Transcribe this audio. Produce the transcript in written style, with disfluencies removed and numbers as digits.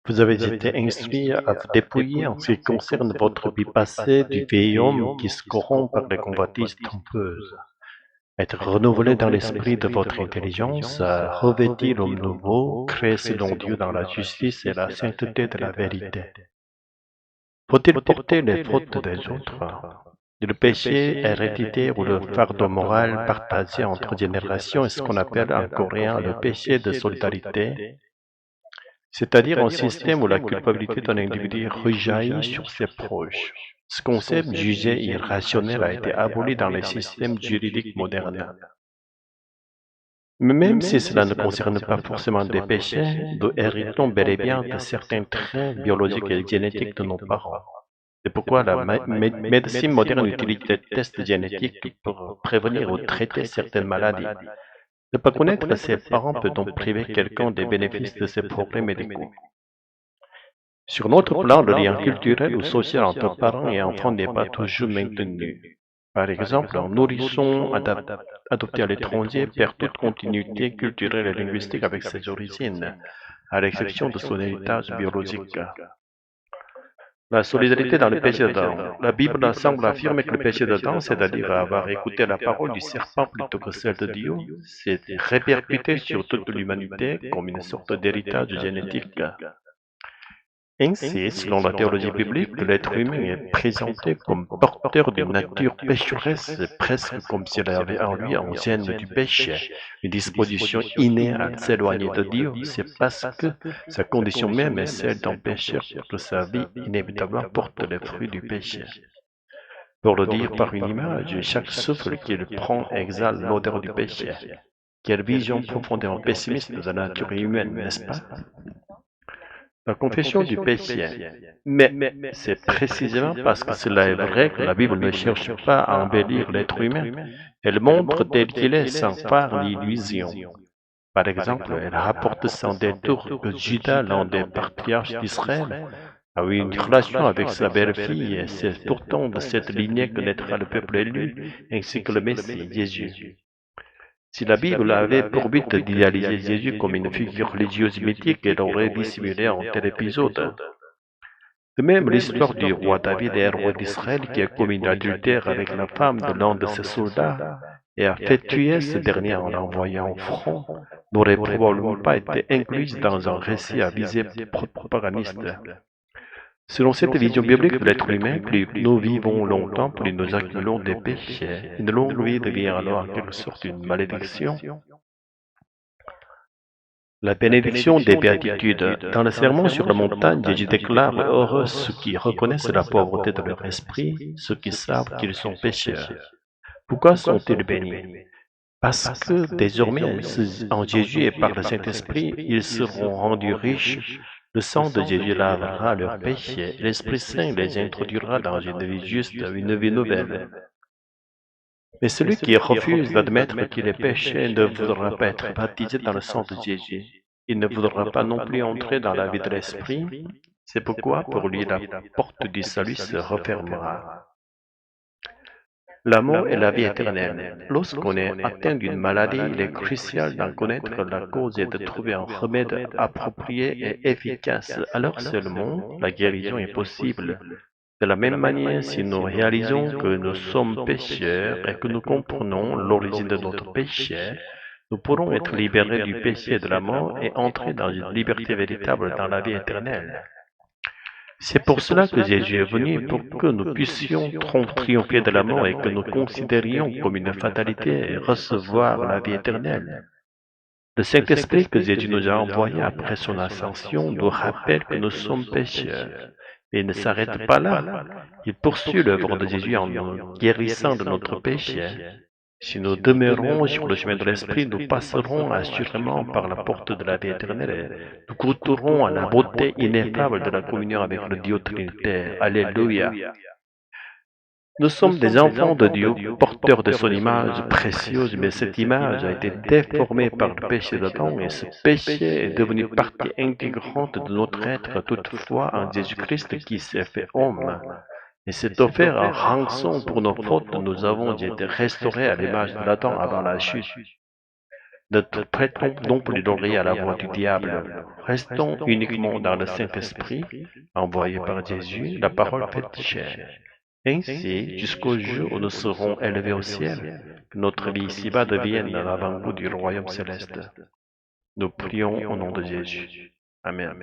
Vous avez été instruit à vous dépouiller en ce qui concerne votre vie passée du vieil homme qui se corrompt par les convoitises trompeuses. Être renouvelé dans l'esprit de votre intelligence, revêtir l'homme nouveau, créé selon Dieu dans la justice et la sainteté de la vérité. Faut-il porter les fautes des autres? Le péché héréditaire ou le fardeau moral partagé entre générations est ce qu'on appelle en coréen le péché de solidarité, c'est-à-dire un système où la culpabilité d'un individu rejaillit sur ses proches. Ce concept jugé irrationnel a été aboli dans les systèmes juridiques modernes. Mais même si cela ne concerne pas forcément des péchés, nous héritons bel et bien de certains traits biologiques et génétiques de nos parents. C'est pourquoi la médecine moderne utilise des tests génétiques pour prévenir ou traiter certaines maladies. Ne pas connaître ses parents peut donc priver quelqu'un des bénéfices de ces progrès médicaux. Sur notre plan, le lien culturel ou social entre parents et enfants n'est pas toujours maintenu. Par exemple, un nourrisson adopté à l'étranger perd toute continuité culturelle et linguistique avec ses origines, à l'exception de son héritage biologique. La solidarité dans le péché d'Adam. La Bible semble affirmer que le péché d'Adam, c'est-à-dire avoir écouté la parole du serpent plutôt que celle de Dieu, s'est répercuté sur toute l'humanité comme une sorte d'héritage génétique. Ainsi, selon la théologie biblique, l'être humain est présenté comme porteur d'une nature pécheresse, presque comme s'il avait en lui un gène du péché, une disposition innée à s'éloigner de Dieu. C'est parce que sa condition même est celle d'un pécheur que sa vie inévitablement porte les fruits du péché. Pour le dire par une image, chaque souffle qu'il prend exhale l'odeur du péché. Quelle vision profondément pessimiste de la nature humaine, n'est-ce pas? La confession du péché. Mais c'est précisément parce que cela est vrai que la Bible ne cherche pas à embellir l'être humain. Elle montre tel qu'il est sans faire l'illusion. Par exemple, elle rapporte sans détour que Judas, l'un des patriarches d'Israël, a eu une relation avec sa belle-fille et c'est pourtant de cette lignée que naîtra le peuple élu ainsi que le Messie, Jésus. Si la Bible avait pour but d'idéaliser Jésus comme une figure religieuse mythique, elle aurait dissimulé un tel épisode. De même, l'histoire du roi David et roi d'Israël qui a commis l'adultère avec la femme de l'un de ses soldats et a fait tuer ce dernier en l'envoyant au front n'aurait probablement pas été incluse dans un récit à visée propagandiste. Selon cette vision biblique de l'être humain, plus nous vivons longtemps, plus nous accumulons des péchés. Une longue vie devient alors en quelque sorte une malédiction. La bénédiction des béatitudes. Dans le sermon sur la montagne, Jésus déclare heureux ceux qui reconnaissent la pauvreté de leur esprit, ceux qui savent qu'ils sont pécheurs. Pourquoi sont-ils bénis? Parce que désormais, en Jésus et par le Saint-Esprit, ils seront rendus riches. Le sang de Jésus lavera leurs péchés, et l'Esprit Saint les introduira dans une vie juste, une vie nouvelle. Mais celui qui refuse d'admettre qu'il est péché ne voudra pas être baptisé dans le sang de Jésus. Il ne voudra pas non plus entrer dans la vie de l'Esprit. C'est pourquoi pour lui la porte du salut se refermera. L'amour est la vie éternelle. Lorsqu'on est atteint d'une maladie, il est crucial d'en connaître la cause et de trouver un remède approprié et efficace. Alors seulement, la guérison est possible. De la même manière, si nous réalisons que nous sommes pécheurs et que nous comprenons l'origine de notre péché, nous pourrons être libérés du péché et de la mort et entrer dans une liberté véritable dans la vie éternelle. C'est pour cela que Jésus est venu, pour que nous puissions triompher de la mort et que nous considérions comme une fatalité et recevoir la vie éternelle. Le Saint-Esprit que Jésus nous a envoyé après son ascension nous rappelle que nous sommes pécheurs. Et il ne s'arrête pas là. Il poursuit l'œuvre de Jésus en nous guérissant de notre péché. Si nous demeurons sur le chemin de l'Esprit, nous passerons assurément par la porte de la vie éternelle et nous goûterons à la beauté ineffable de la communion avec le Dieu Trinitaire. Alléluia. Nous sommes des enfants de Dieu, porteurs de son image précieuse, mais cette image a été déformée par le péché d'Adam et ce péché est devenu partie intégrante de notre être toutefois en Jésus-Christ qui s'est fait homme. Et s'est offert en rançon pour nos fautes, nous avons été restaurés à l'image de l'Adam avant la chute. Ne prêtons non plus l'oreille à la voix du diable. Restons uniquement dans le Saint-Esprit, envoyé par Jésus, la parole faite chair. Ainsi, jusqu'au jour où nous serons élevés au ciel, que notre vie ici-bas devienne l'avant-goût du royaume céleste. Nous prions au nom de Jésus. Amen.